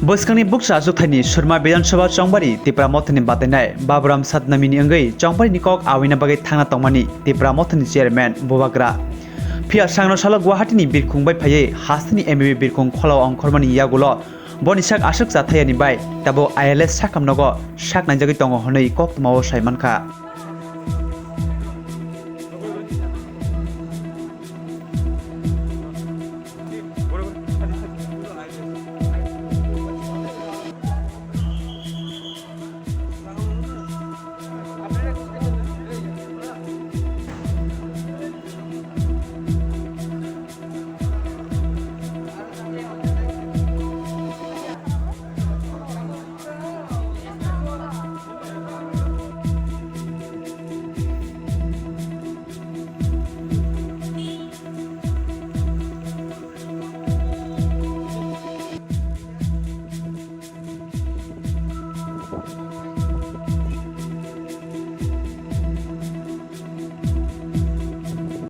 बसखांनि बुक्सा जुथाइनि सुरमा विधानसभा चौबारि त्रिपुरा मथनि बादायनाय बाबुराम सातनामीनि अंगै चौबारि निकक आविना बागै थांना तंमानि त्रिपुरा मथनि चेयरमैन बबाग्रा फिया सांनो सालो गुवाहाटीनि बिरखुंबाय फायै हास्तिनि एमबीबी बिरखुं खलाव अंखरमानि यागुल बनि साक आसुक जाथायानि बाय ताबो आईएलएस साकामनगो साक नायजागै दङ हनै कक्तमाव सायमानखा।